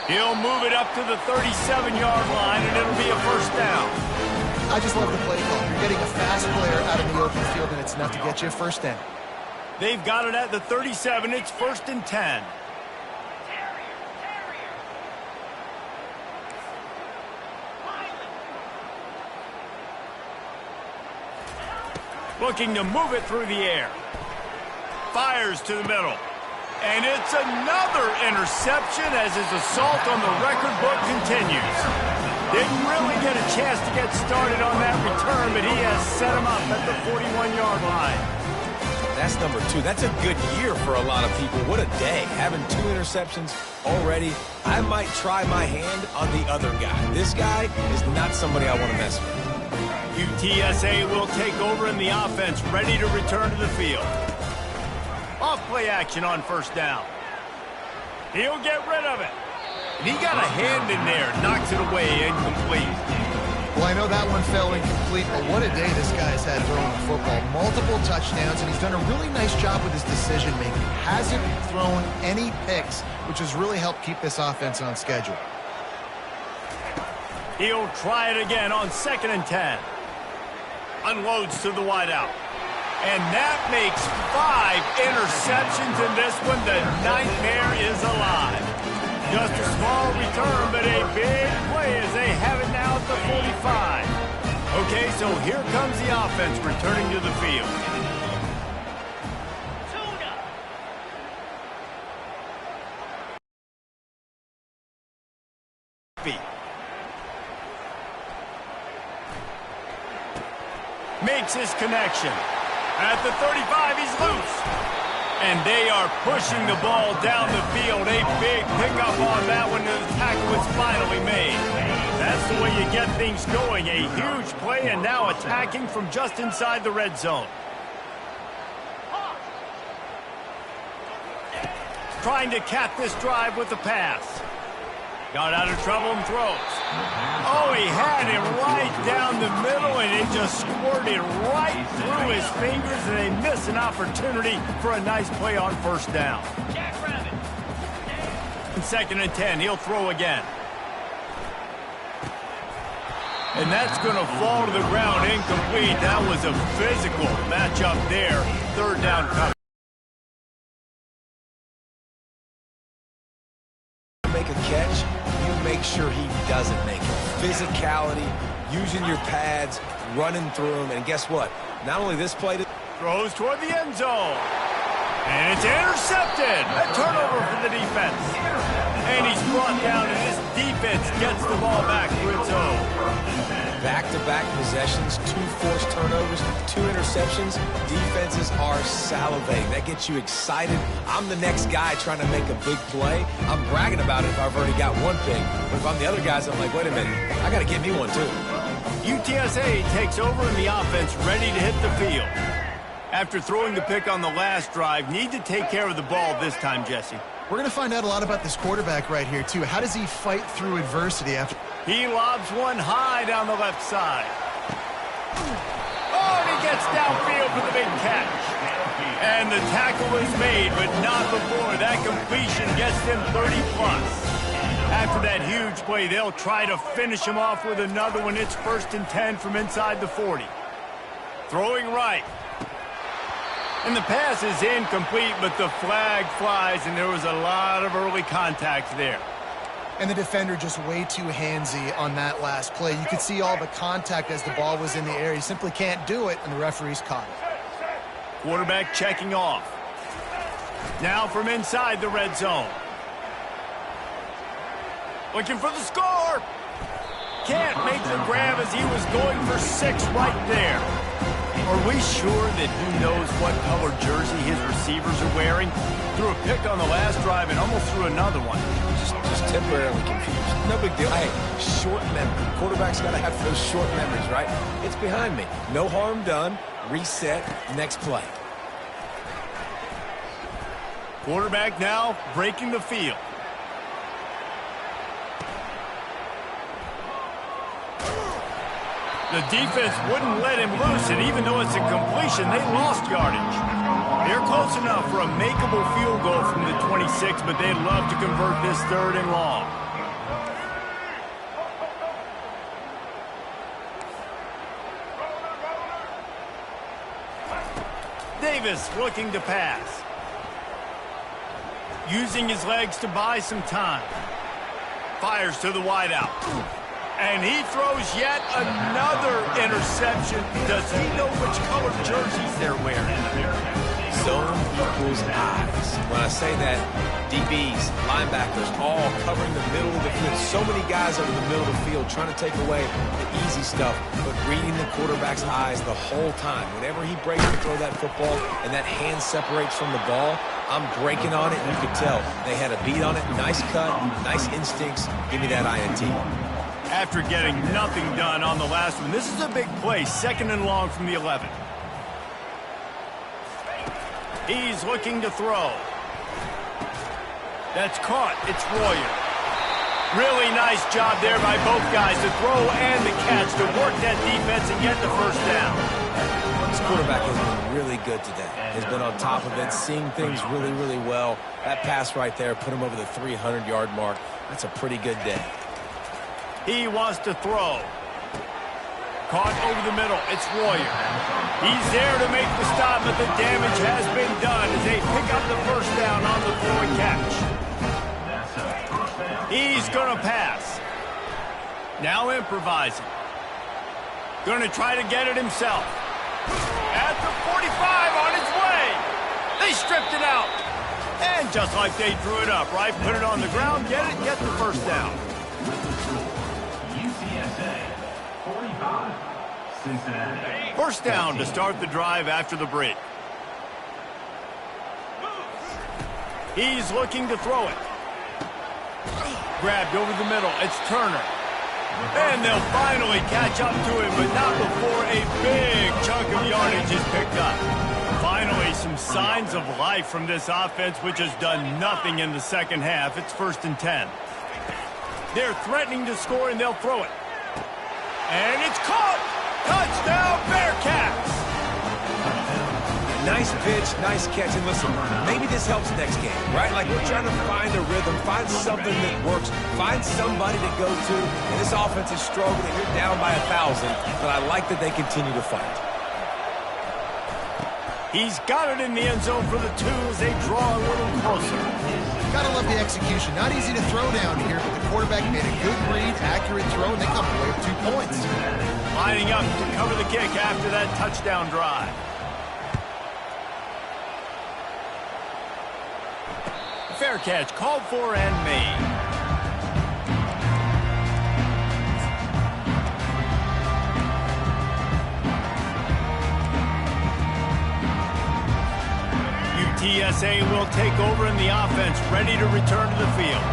He'll move it up to the 37-yard line, and it'll be a first down. I just love the play call. You're getting a fast player out in the open field, and it's enough to get you a first down. They've got it at the 37. It's 1st and 10. Looking to move it through the air. Fires to the middle. And it's another interception as his assault on the record book continues. Didn't really get a chance to get started on that return, but he has set him up at the 41-yard line. That's number 2. That's a good year for a lot of people. What a day. Having 2 interceptions already. I might try my hand on the other guy. This guy is not somebody I want to mess with. UTSA will take over in the offense, ready to return to the field. Off play action on first down. He'll get rid of it. And he got a hand in there, knocks it away, incomplete. Well, I know that one fell incomplete, but what a day this guy's had throwing the football. Multiple touchdowns, and he's done a really nice job with his decision-making. Hasn't thrown any picks, which has really helped keep this offense on schedule. He'll try it again on 2nd and 10. Unloads to the wideout. And that makes 5 interceptions in this one. The nightmare is alive. Just a small return, but a big play as they have it now at the 45. Okay, so here comes the offense returning to the field. Makes his connection. At the 35, he's loose. And they are pushing the ball down the field. A big pickup on that one. The tackle was finally made. That's the way you get things going. A huge play, and now attacking from just inside the red zone. Trying to cap this drive with the pass. Got out of trouble and throws. Oh, he had him right down the middle, and it just squirted right through his fingers, and they miss an opportunity for a nice play on first down. In 2nd and 10, he'll throw again. And that's going to fall to the ground incomplete. That was a physical matchup there. Third down coverage. Make a catch, you make sure he doesn't make it. Physicality, using your pads, running through them, and guess what? Not only this play, Throws toward the end zone. And it's intercepted. A turnover for the defense. And he's brought down, and this defense gets the ball back to its own. Back-to-back possessions, 2 forced turnovers, 2 interceptions. Defenses are salivating. That gets you excited. I'm the next guy trying to make a big play. I'm bragging about it if I've already got one pick. But if I'm the other guys, I'm like, wait a minute, I got to get me one too. UTSA takes over in the offense, ready to hit the field. After throwing the pick on the last drive, need to take care of the ball this time, Jesse. We're going to find out a lot about this quarterback right here, too. How does he fight through adversity after... He lobs one high down the left side. Oh, and he gets downfield for the big catch. And the tackle is made, but not before. That completion gets them 30-plus. After that huge play, they'll try to finish him off with another one. It's 1st and 10 from inside the 40. Throwing right. And the pass is incomplete, but the flag flies, and there was a lot of early contact there. And the defender just way too handsy on that last play. You could see all the contact as the ball was in the air. He simply can't do it, and the referee's caught it. Quarterback checking off. Now from inside the red zone. Looking for the score. Can't make the grab as he was going for 6 right there. Are we sure that he knows what color jersey his receivers are wearing? Threw a pick on the last drive and almost threw another one. Just temporarily confused. No big deal. Hey, short memory. Quarterback's got to have those short memories, right? It's behind me. No harm done. Reset. Next play. Quarterback now breaking the field. The defense wouldn't let him loose, and even though it's a completion, they lost yardage. They're close enough for a makeable field goal from the 26, but they'd love to convert this 3rd and long. Davis looking to pass. Using his legs to buy some time. Fires to the wideout. And he throws yet another interception. Does he know which color jerseys they're wearing? Zone equals eyes. When I say that, DBs, linebackers, all covering the middle of the field. So many guys over the middle of the field trying to take away the easy stuff, but reading the quarterback's eyes the whole time. Whenever he breaks to throw that football and that hand separates from the ball, I'm breaking on it, and you can tell. They had a beat on it. Nice cut, nice instincts. Give me that INT. After getting nothing done on the last one, this is a big play, 2nd and long from the 11. He's looking to throw. That's caught. It's Royer. Really nice job there by both guys, the throw and the catch, to work that defense and get the 1st down. This quarterback has been really good today. Has been on top of it, seeing things really, really well. That pass right there put him over the 300-yard mark. That's a pretty good day. He wants to throw. Caught over the middle. It's Royer. He's there to make the stop, but the damage has been done as they pick up the 1st down on the throw and catch. He's going to pass. Now improvising. Going to try to get it himself. At the 45 on its way. They stripped it out. And just like they drew it up, right? Put it on the ground, get it, get the 1st down. Cincinnati. 1st down to start the drive after the break. He's looking to throw it. Grabbed over the middle. It's Turner. And they'll finally catch up to him, but not before a big chunk of yardage is picked up. Finally, some signs of life from this offense, which has done nothing in the 2nd half. It's 1st and 10. They're threatening to score, and they'll throw it. And it's caught! Touchdown, Bearcats! Nice pitch, nice catch. And listen, maybe this helps next game, right? Like we're trying to find a rhythm, find something that works, find somebody to go to. And this offense is struggling. You're down by 1,000, but I like that they continue to fight. He's got it in the end zone for the 2 as they draw a little closer. Gotta love the execution. Not easy to throw down here, but the quarterback made a good read, accurate throw, and they come away with 2 points. Lining up to cover the kick after that touchdown drive. Fair catch, called for and made. UTSA will take over in the offense, ready to return to the field.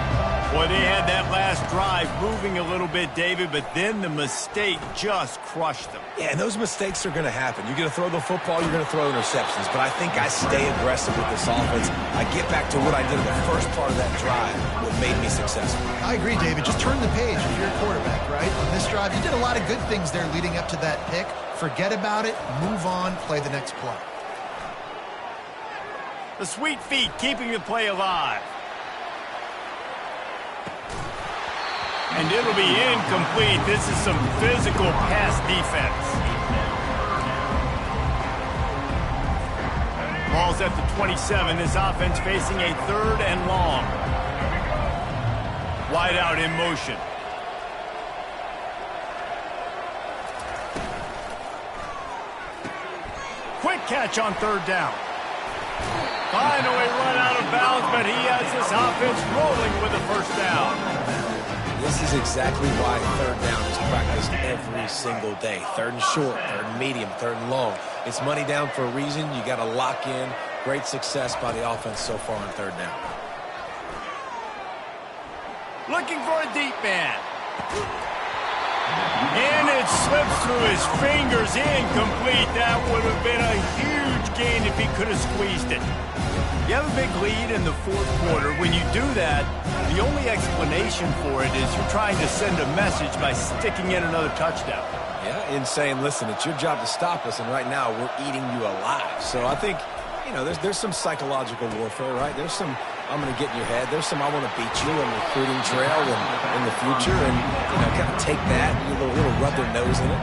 Boy, they had that last drive moving a little bit, David, but then the mistake just crushed them. Yeah, and those mistakes are going to happen. You're going to throw the football, you're going to throw interceptions, but I think I stay aggressive with this offense. I get back to what I did in the first part of that drive, what made me successful. I agree, David. Just turn the page if you're a quarterback, right? On this drive, you did a lot of good things there leading up to that pick. Forget about it, move on, play the next play. The sweet feet keeping the play alive. And it'll be incomplete. This is some physical pass defense. Ball's at the 27. This offense facing a 3rd and long. Wide out in motion. Quick catch on 3rd down. Finally run out of bounds, but he has this offense rolling with a 1st down. This is exactly why 3rd down is practiced every single day. 3rd and short, 3rd and medium, 3rd and long. It's money down for a reason. You got to lock in. Great success by the offense so far on 3rd down. Looking for a deep man. And it slips through his fingers, incomplete. That would have been a huge gain if he could have squeezed it. You have a big lead in the 4th quarter. When you do that, the only explanation for it is you're trying to send a message by sticking in another touchdown. Yeah, and saying, listen, it's your job to stop us, and right now we're eating you alive. So I think, you know, there's some psychological warfare, right? There's some, I'm going to get in your head. There's some, I want to beat you on the recruiting trail and in the future, and, you know, kind of take that, a little rub their nose in it.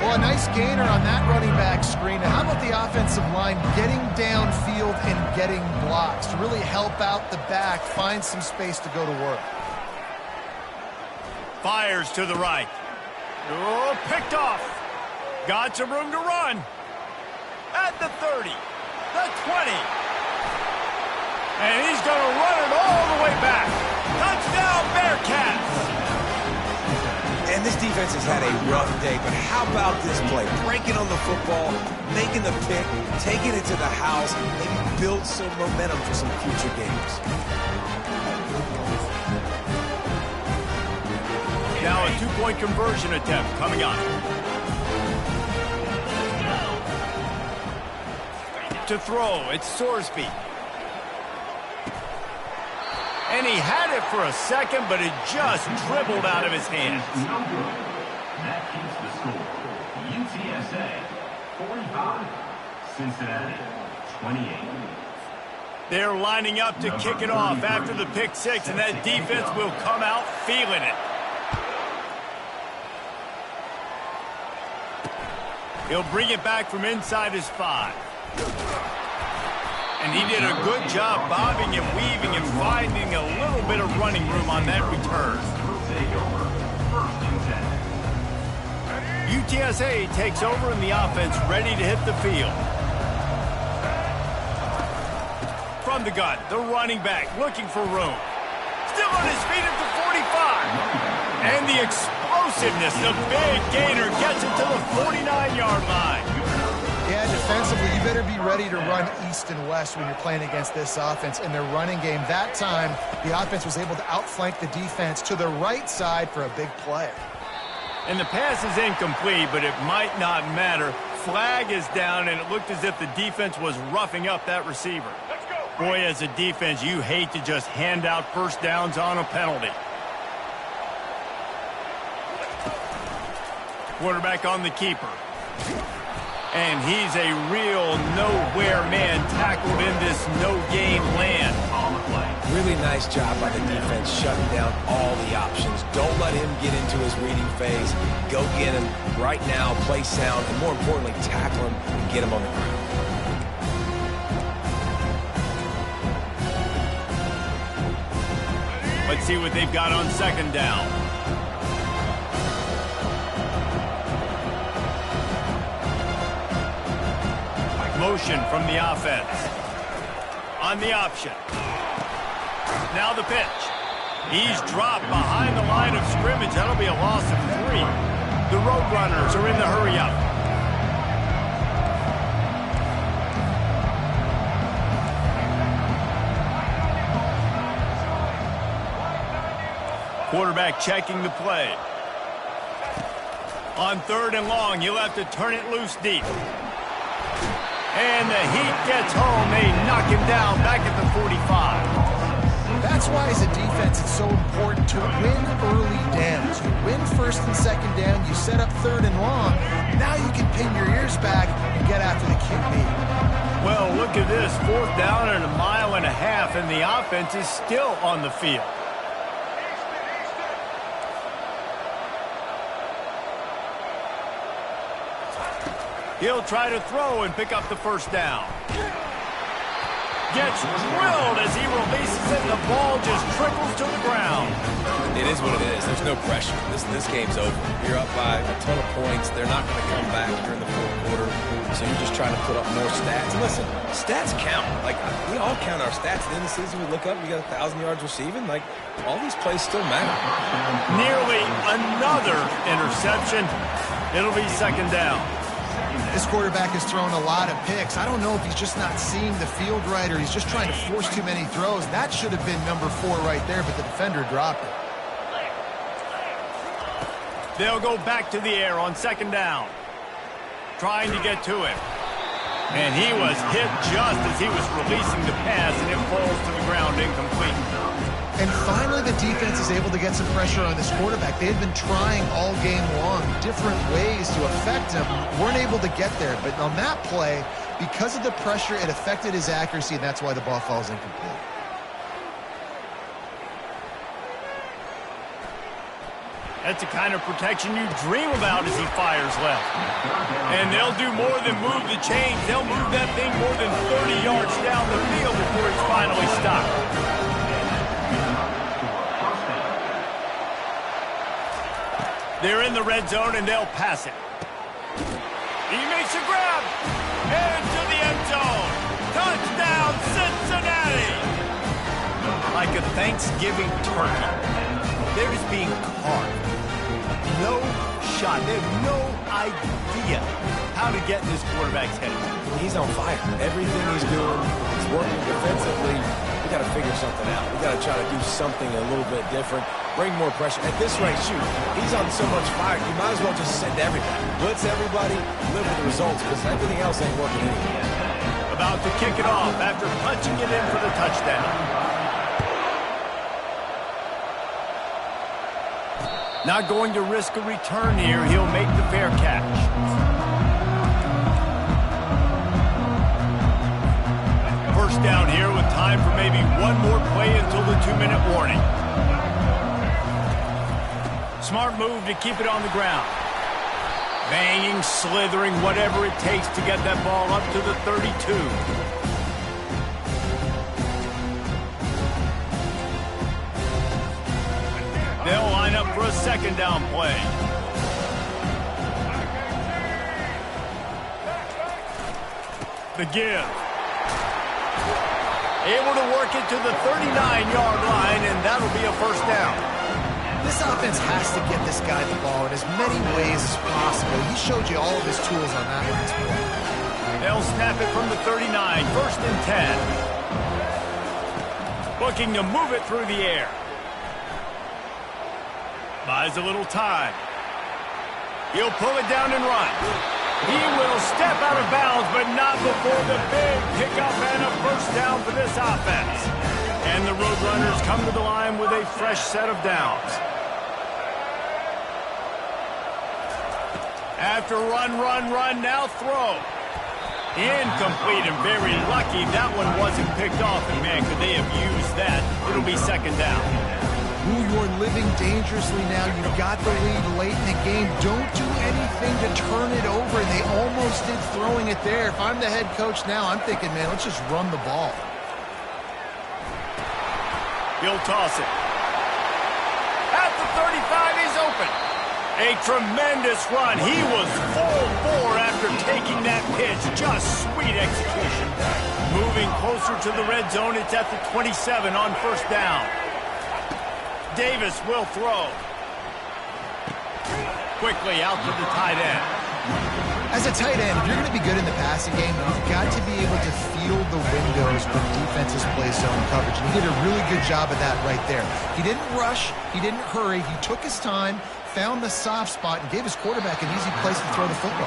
Well, a nice gainer on that running back screen. Now, how about the offensive line getting downfield and getting blocks to really help out the back, find some space to go to work? Fires to the right. Oh, picked off. Got some room to run. At the 30, the 20. And he's going to run it all the way back. Touchdown, Bearcats. And this defense has had a rough day, but how about this play? Breaking on the football, making the pick, taking it to the house, maybe build some momentum for some future games. Now a 2-point conversion attempt coming up. To throw, it's Sorsby. And he had it for a second, but it just dribbled out of his hands. That keeps the score. UTSA 45, Cincinnati 28. They're lining up to kick it off after the pick 6, and that defense will come out feeling it. He'll bring it back from inside his 5. And he did a good job bobbing and weaving and finding a little bit of running room on that return. UTSA takes over in the offense, ready to hit the field. From the gun, the running back looking for room. Still on his feet at the 45. And the explosiveness, the big gainer gets it to the 49-yard line. Yeah, defensively, you better be ready to run east and west when you're playing against this offense. In their running game, that time, the offense was able to outflank the defense to the right side for a big play. And the pass is incomplete, but it might not matter. Flag is down, and it looked as if the defense was roughing up that receiver. Boy, as a defense, you hate to just hand out 1st downs on a penalty. Quarterback on the keeper. And he's a real nowhere man tackled in this no-gain land. On the play. Really nice job by the defense shutting down all the options. Don't let him get into his reading phase. Go get him right now, play sound, and more importantly, tackle him and get him on the ground. Let's see what they've got on second down. Motion from the offense. On the option. Now the pitch. He's dropped behind the line of scrimmage. That'll be a loss of 3. The Roadrunners are in the hurry-up. Quarterback checking the play. On 3rd and long, he'll have to turn it loose deep. And the heat gets home. They knock him down back at the 45. That's why, as a defense, it's so important to win early downs. You win 1st and 2nd down. You set up 3rd and long. Now you can pin your ears back and get after the QB. Well, look at this. 4th down and 1.5 miles, and the offense is still on the field. He'll try to throw and pick up the 1st down. Gets drilled as he releases it, and the ball just trickles to the ground. It is what it is. There's no pressure. This game's over. You're up by a ton of points. They're not going to come back during the 4th quarter, so you're just trying to put up more stats. And listen, stats count. Like, we all count our stats. At the end of the season, we look up, you got 1,000 yards receiving. Like, all these plays still matter. Nearly another interception. It'll be 2nd down. This quarterback has thrown a lot of picks. I don't know if he's just not seeing the field right or he's just trying to force too many throws. That should have been number 4 right there, but the defender dropped it. They'll go back to the air on 2nd down. Trying to get to him. And he was hit just as he was releasing the pass, and it falls to the ground incomplete. And finally, the defense is able to get some pressure on this quarterback. They had been trying all game long different ways to affect him. Weren't able to get there. But on that play, because of the pressure, it affected his accuracy, and that's why the ball falls incomplete. That's the kind of protection you dream about as he fires left. And they'll do more than move the chains. They'll move that thing more than 30 yards down the field before it's finally stopped. They're in the red zone, and they'll pass it. He makes a grab. Into the end zone. Touchdown, Cincinnati. Like a Thanksgiving turkey. They're just being carved. No shot. They have no idea how to get in this quarterback's head. He's on fire. Everything he's doing, he's working defensively. We got to figure something out. We got to try to do something a little bit different. Bring more pressure. At this rate, shoot, he's on so much fire, you might as well just send everybody. Blitz everybody, live with the results, because everything else ain't working anyway. About to kick it off after punching it in for the touchdown. Not going to risk a return here. He'll make the fair catch. First down here with time for maybe one more play until the 2-minute warning. Smart move to keep it on the ground. Banging, slithering, whatever it takes to get that ball up to the 32. They'll line up for a 2nd down play. The give. Able to work it to the 39-yard line, and that'll be a 1st down. This offense has to get this guy the ball in as many ways as possible. He showed you all of his tools on that last play. They'll snap it from the 39, 1st and 10. Looking to move it through the air. Buys a little time. He'll pull it down and run. He will step out of bounds, but not before the big pickup and a 1st down for this offense. And the Roadrunners come to the line with a fresh set of downs. After run, now throw. Incomplete and very lucky that one wasn't picked off. And, man, could they have used that? It'll be second down. Ooh, you're living dangerously now. You've got the lead late in the game. Don't do anything to turn it over. They almost did throwing it there. If I'm the head coach now, I'm thinking, man, let's just run the ball. He'll toss it. At the 35, he's open. A tremendous run. He was full bore after taking that pitch. Just sweet execution. Moving closer to the red zone. It's at the 27 on first down. Davis will throw. Quickly out to the tight end. As a tight end, if you're going to be good in the passing game, you've got to be able to feel the windows when defenses play zone coverage. And he did a really good job of that right there. He didn't rush. He didn't hurry. He took his time, found the soft spot, and gave his quarterback an easy place to throw the football.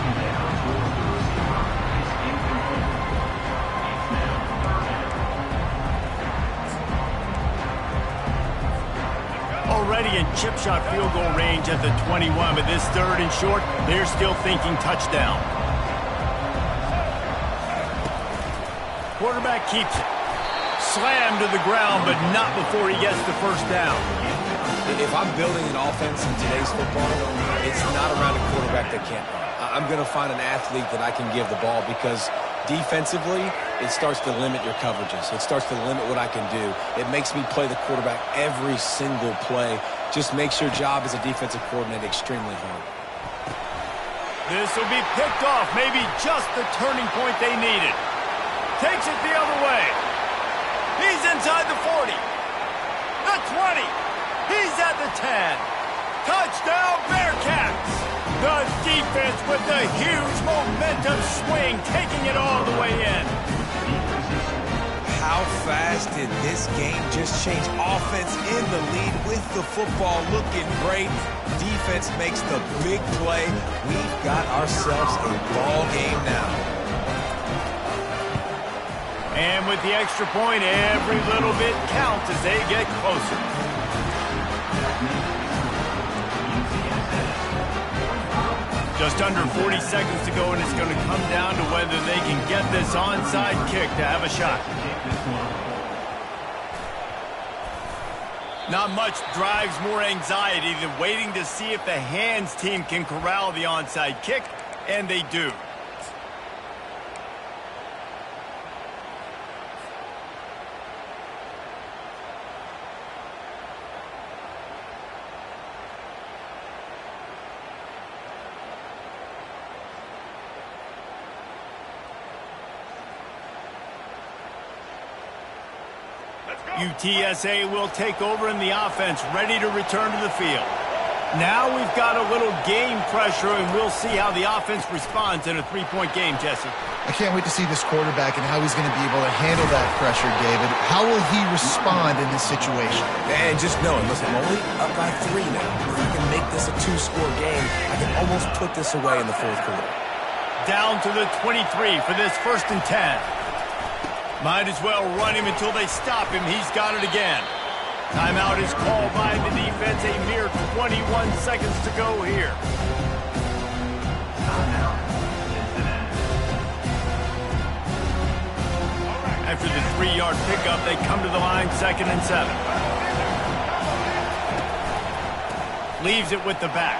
Already in chip shot field goal range at the 21, but this third and short, they're still thinking touchdown. Quarterback keeps it. Slammed to the ground, but not before he gets the first down. If I'm building an offense in today's football, it's not around a quarterback that can't run. I'm going to find an athlete that I can give the ball because defensively, it starts to limit your coverages. It starts to limit what I can do. It makes me play the quarterback every single play. Just makes your job as a defensive coordinator extremely hard. This will be picked off. Maybe just the turning point they needed. Takes it the other way. He's inside the 40. The 20. He's at the 10. Touchdown, Bearcats! The defense with the huge momentum swing, taking it all the way in. How fast did this game just change? Offense in the lead with the football looking great. Defense makes the big play. We've got ourselves a ball game now. And with the extra point, every little bit counts as they get closer. Just under 40 seconds to go, and it's going to come down to whether they can get this onside kick to have a shot. Not much drives more anxiety than waiting to see if the hands team can corral the onside kick, and they do. UTSA will take over in the offense, ready to return to the field. Now we've got a little game pressure, and we'll see how the offense responds in a three-point game, Jesse. I can't wait to see this quarterback and how he's going to be able to handle that pressure, David. How will he respond in this situation? And just knowing, listen, I'm only up by 3 now. If I can make this a 2-score game, I can almost put this away in the fourth quarter. Down to the 23 for this 1st and 10. Might as well run him until they stop him. He's got it again. Timeout is called by the defense. A mere 21 seconds to go here. After the 3-yard pickup, they come to the line 2nd and 7. Leaves it with the back.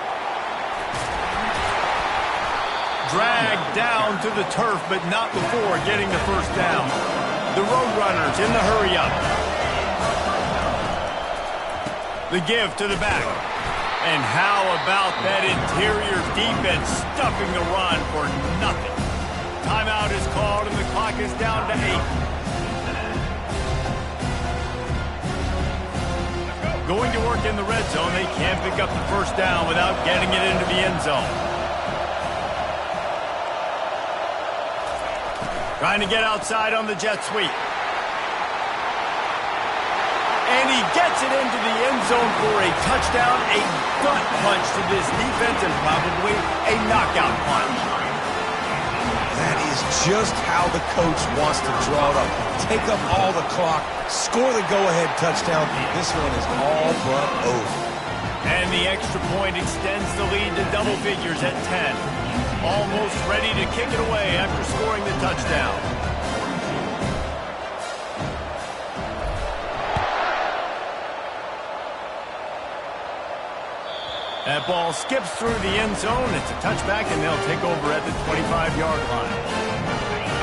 Dragged down to the turf, but not before getting the first down. The Roadrunners in the hurry-up. The give to the back. And how about that interior defense stuffing the run for nothing? Timeout is called, and the clock is down to 8. Going to work in the red zone, they can't pick up the first down without getting it into the end zone. Trying to get outside on the jet sweep. And he gets it into the end zone for a touchdown, a gut punch to this defense, and probably a knockout punch. That is just how the coach wants to draw it up. Take up all the clock, score the go-ahead touchdown. This one is all but over. And the extra point extends the lead to double figures at 10. Almost ready to kick it away after scoring the touchdown. That ball skips through the end zone. It's a touchback, and they'll take over at the 25-yard line.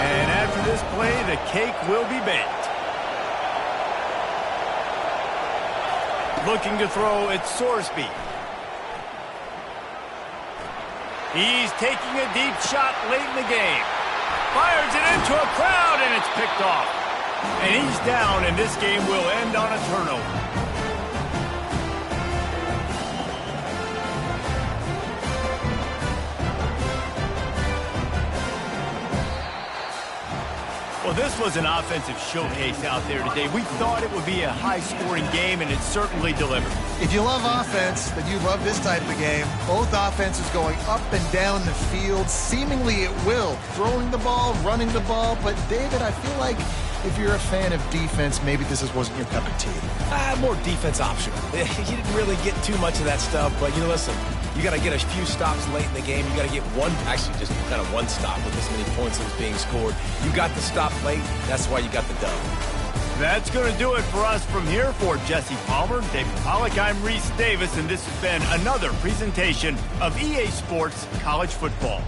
And after this play, the cake will be baked. Looking to throw, it's Sorsby. He's taking a deep shot late in the game. Fires it into a crowd, and it's picked off. And he's down, and this game will end on a turnover. Well, this was an offensive showcase out there today. We thought it would be a high-scoring game, and it certainly delivered. If you love offense, then you love this type of game. Both offenses going up and down the field, seemingly at will. Throwing the ball, running the ball. But, David, I feel like if you're a fan of defense, maybe this wasn't your cup of tea. More defense optional. You didn't really get too much of that stuff, but, listen, you got to get a few stops late in the game. You got to get just kind of one stop with this many points that was being scored. You got the stop late. That's why you got the dub. That's going to do it for us from here. For Jesse Palmer, David Pollack, I'm Reese Davis, and this has been another presentation of EA Sports College Football.